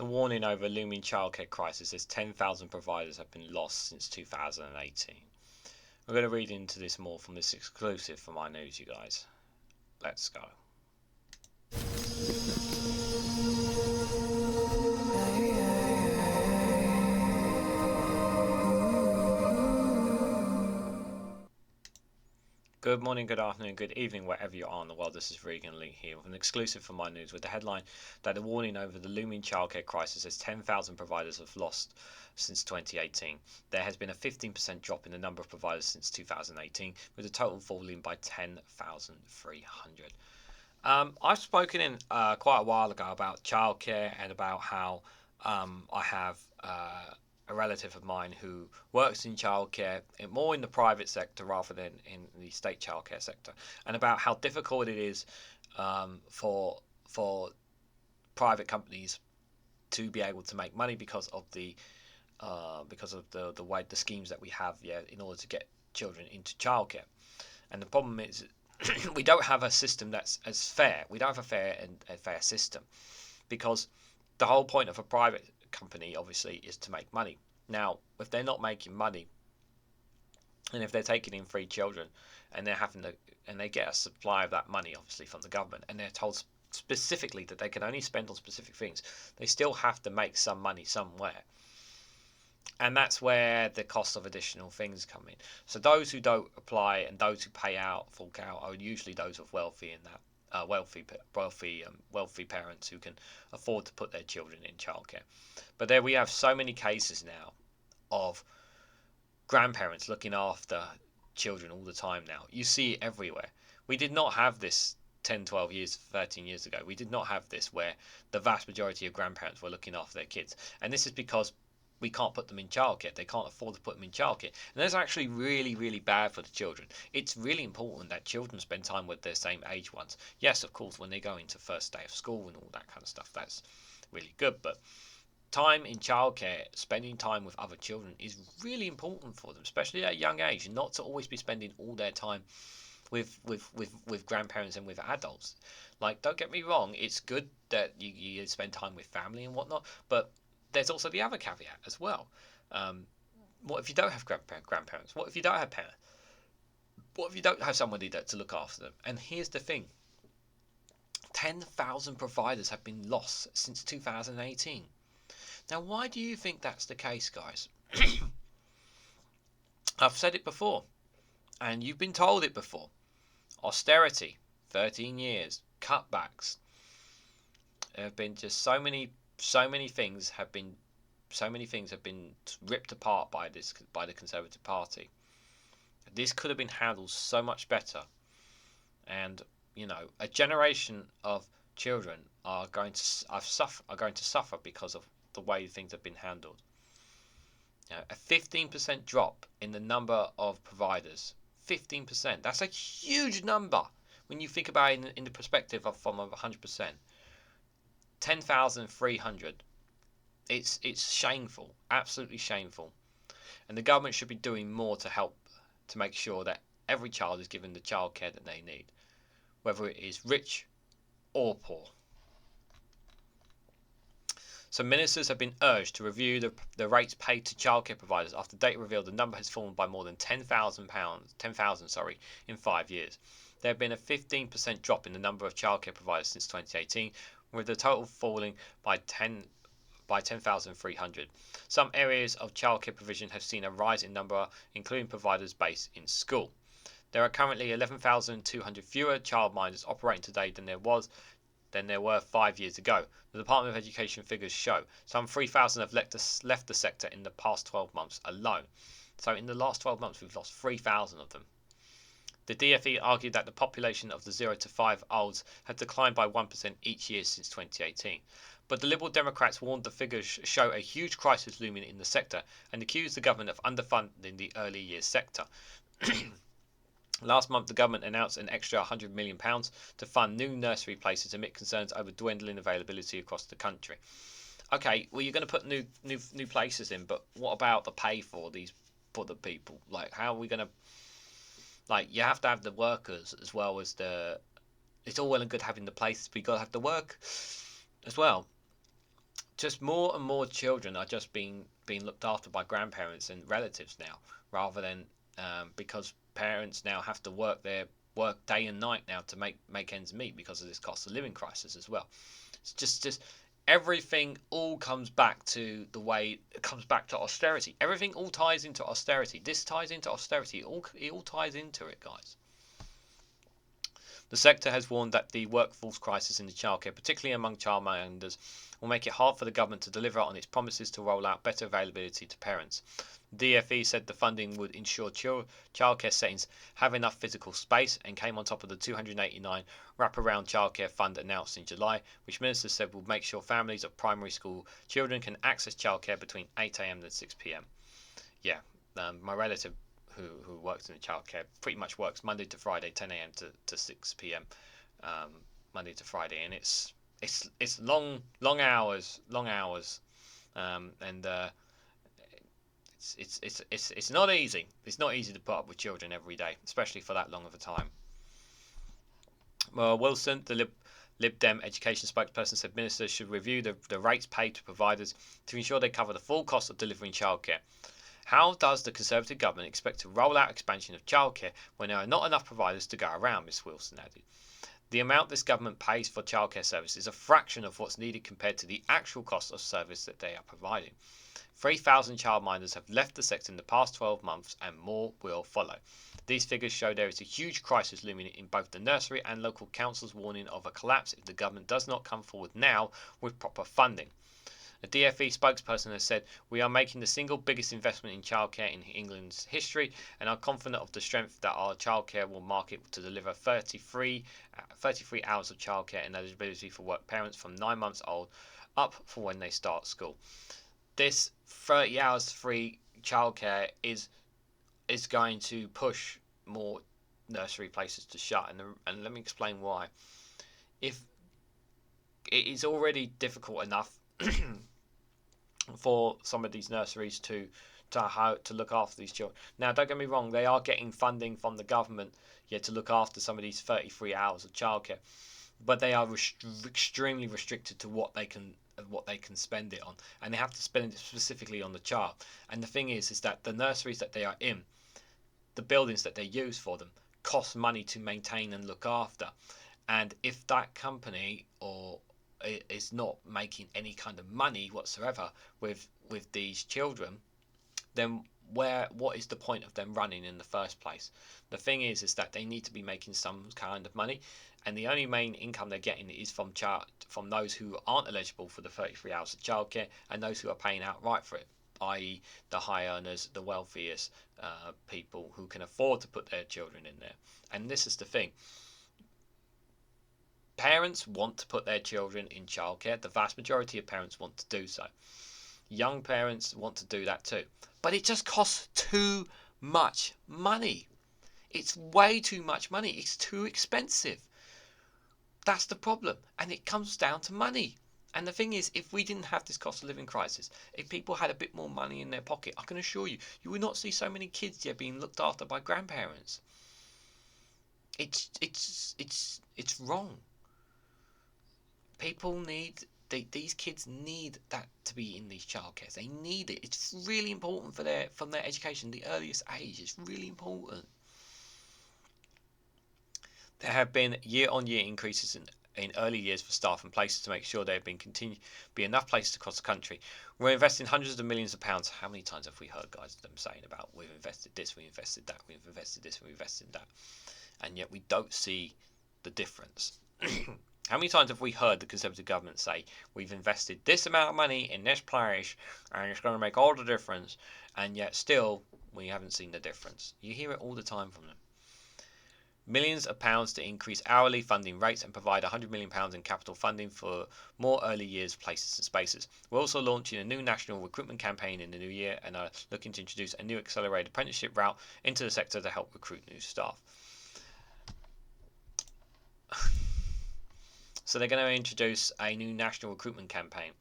The warning over looming childcare crisis is 10,000 providers have been lost since 2018. We're going to read into this more from this exclusive from REGANELITE, you guys. Let's go. Good morning, good afternoon, good evening, wherever you are in the world. This is REGANELITE here with an exclusive from REGANELITE with the headline that the warning over the looming childcare crisis as 10,000 providers have lost since 2018. There has been a 15% drop in the number of providers since 2018, with the total falling by 10,300. I've spoken in quite a while ago about childcare and about how I have a relative of mine who works in childcare, more in the private sector rather than in the state childcare sector, and about how difficult it is for private companies to be able to make money because of the way the schemes that we have, in order to get children into childcare. And the problem is we don't have a system that's as fair. We don't have a fair system, because the whole point of a private company obviously is to make money. Now, if they're not making money, and if they're taking in free children, and they get a supply of that money obviously from the government, and they're told specifically that they can only spend on specific things, they still have to make some money somewhere. And that's where the cost of additional things come in. So those who don't apply and those who pay out, fork out, are usually those of wealthy parents who can afford to put their children in childcare. But there we have so many cases now of grandparents looking after children all the time now. You see it everywhere. We did not have this 10, 12 years, 13 years ago. We did not have this where the vast majority of grandparents were looking after their kids. And this is because we can't put them in childcare. They can't afford to put them in childcare. And that's actually really, really bad for the children. It's really important that children spend time with their same age ones. Yes, of course, when they go into first day of school and all that kind of stuff, that's really good. But time in childcare, spending time with other children, is really important for them, especially at a young age, not to always be spending all their time with grandparents and with adults. Like, don't get me wrong, it's good that you spend time with family and whatnot, but there's also the other caveat as well. What if you don't have grandparents? What if you don't have parents? What if you don't have somebody to look after them? And here's the thing. 10,000 providers have been lost since 2018. Now, why do you think that's the case, guys? I've said it before, and you've been told it before. Austerity, 13 years, cutbacks. There have been just so many things have been ripped apart by the Conservative Party. This could have been handled so much better, and a generation of children are going to suffer because of the way things have been handled. A 15% drop in the number of providers. 15%. That's a huge number when you think about it in the perspective of 100%. 10,300. It's shameful, absolutely shameful, and the government should be doing more to help to make sure that every child is given the childcare that they need, whether it is rich or poor. So ministers have been urged to review the rates paid to childcare providers after data revealed the number has fallen by more than £10,000 in 5 years. There have been a 15% drop in the number of childcare providers since 2018, with the total falling by 10,300. Some areas of childcare provision have seen a rise in number, including providers based in school. There are currently 11,200 fewer childminders operating today than there were 5 years ago. The Department of Education figures show some 3,000 have left the sector in the past 12 months alone. So in the last 12 months, we've lost 3,000 of them. The DFE argued that the population of the 0 to 5 olds had declined by 1% each year since 2018. But the Liberal Democrats warned the figures show a huge crisis looming in the sector and accused the government of underfunding the early years sector. Last month, the government announced an extra £100 million to fund new nursery places amid concerns over dwindling availability across the country. Okay, well, you're going to put new places in, but what about the pay for the people? Like, how are we going to... Like, you have to have the workers as well as the... It's all well and good having the places, but you've got to have the work as well just more and more children are just being looked after by grandparents and relatives now, rather than because parents now have to work day and night now to make ends meet because of this cost of living crisis as well. It's just everything all comes back to the way it comes back to austerity. Everything all ties into austerity. This ties into austerity. It all ties into it, guys. The sector has warned that the workforce crisis in the childcare, particularly among childminders, will make it hard for the government to deliver on its promises to roll out better availability to parents. The DfE said the funding would ensure childcare settings have enough physical space and came on top of the $289 wraparound childcare fund announced in July, which ministers said will make sure families of primary school children can access childcare between 8 a.m. and 6 p.m. Yeah, my relative who works in the childcare pretty much works Monday to Friday, 10 a.m. to 6 p.m. Monday to Friday, and it's long hours, and it's not easy. It's not easy to put up with children every day, especially for that long of a time. Well, Wilson, the Lib Dem education spokesperson, said ministers should review the rates paid to providers to ensure they cover the full cost of delivering childcare. How does the Conservative government expect to roll out expansion of childcare when there are not enough providers to go around, Ms Wilson added. The amount this government pays for childcare service is a fraction of what's needed compared to the actual cost of service that they are providing. 3,000 childminders have left the sector in the past 12 months and more will follow. These figures show there is a huge crisis looming in both the nursery and local councils, warning of a collapse if the government does not come forward now with proper funding. A DfE spokesperson has said, "We are making the single biggest investment in childcare in England's history and are confident of the strength that our childcare will market to deliver 33 hours of childcare and eligibility for work parents from 9 months old up for when they start school." This 30 hours free childcare is going to push more nursery places to shut, and let me explain why. If it is already difficult enough for some of these nurseries to look after these children. Now, don't get me wrong; they are getting funding from the government, to look after some of these 33 hours of childcare, but they are extremely restricted to what they can spend it on, and they have to spend it specifically on the child. And the thing is that the nurseries that they are in, the buildings that they use for them, cost money to maintain and look after. And if that company is not making any kind of money whatsoever with these children, then what is the point of them running in the first place? The thing is that they need to be making some kind of money, and the only main income they're getting is from those who aren't eligible for the 33 hours of childcare and those who are paying outright for it, i.e. the high earners, the wealthiest people who can afford to put their children in there. And this is the thing. Parents want to put their children in childcare. The vast majority of parents want to do so. Young parents want to do that too. But it just costs too much money. It's way too much money. It's too expensive. That's the problem. And it comes down to money. And the thing is, if we didn't have this cost of living crisis, if people had a bit more money in their pocket, I can assure you, you would not see so many kids yet being looked after by grandparents. It's wrong. These kids need that to be in these childcares. They need it. It's really important from their education, the earliest age. It's really important. There have been year-on-year increases in early years for staff and places to make sure there have be enough places across the country. We're investing hundreds of millions of pounds. How many times have we heard guys them saying about we've invested this, we invested that, we've invested this, we invested that, and yet we don't see the difference. How many times have we heard the Conservative government say, we've invested this amount of money in this place and it's going to make all the difference, and yet still we haven't seen the difference? You hear it all the time from them. Millions of pounds to increase hourly funding rates and provide £100 million in capital funding for more early years places and spaces. We're also launching a new national recruitment campaign in the new year and are looking to introduce a new accelerated apprenticeship route into the sector to help recruit new staff. So they're going to introduce a new national recruitment campaign.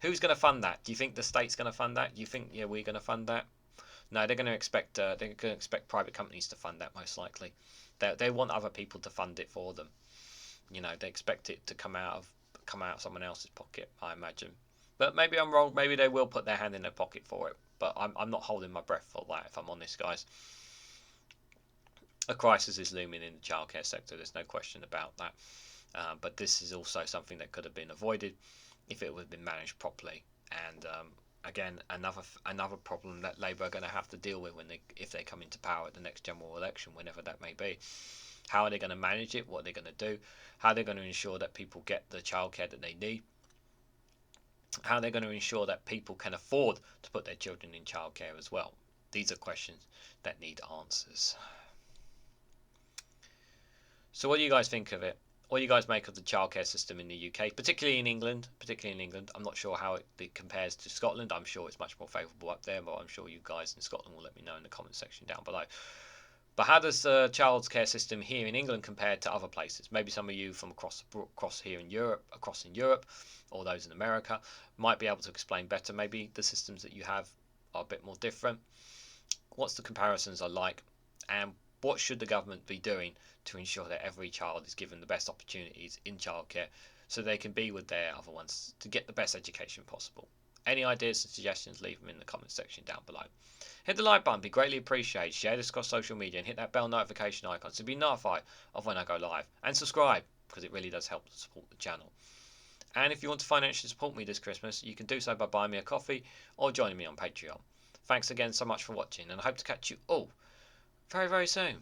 Who's going to fund that? Do you think the state's going to fund that? Do you think we're going to fund that? No, they're going to expect private companies to fund that most likely. They want other people to fund it for them. They expect it to come out of someone else's pocket, I imagine. But maybe I'm wrong. Maybe they will put their hand in their pocket for it. But I'm not holding my breath for that, if I'm honest, guys. A crisis is looming in the childcare sector. There's no question about that. But this is also something that could have been avoided if it had been managed properly. And again, another problem that Labour are going to have to deal with if they come into power at the next general election, whenever that may be. How are they going to manage it? What are they going to do? How are they going to ensure that people get the childcare that they need? How are they going to ensure that people can afford to put their children in childcare as well? These are questions that need answers. So what do you guys think of it? What do you guys make of the childcare system in the UK, particularly in England? I'm not sure how it compares to Scotland. I'm sure it's much more favourable up there, but I'm sure you guys in Scotland will let me know in the comment section down below. But how does the childcare system here in England compare to other places? Maybe some of you from across in Europe, or those in America, might be able to explain better. Maybe the systems that you have are a bit more different. What's the comparisons are like, and what should the government be doing to ensure that every child is given the best opportunities in childcare so they can be with their other ones to get the best education possible? Any ideas and suggestions, leave them in the comment section down below. Hit the like button, be greatly appreciated. Share this across social media and hit that bell notification icon to be notified of when I go live. And subscribe, because it really does help to support the channel. And if you want to financially support me this Christmas, you can do so by buying me a coffee or joining me on Patreon. Thanks again so much for watching, and I hope to catch you all very, very soon.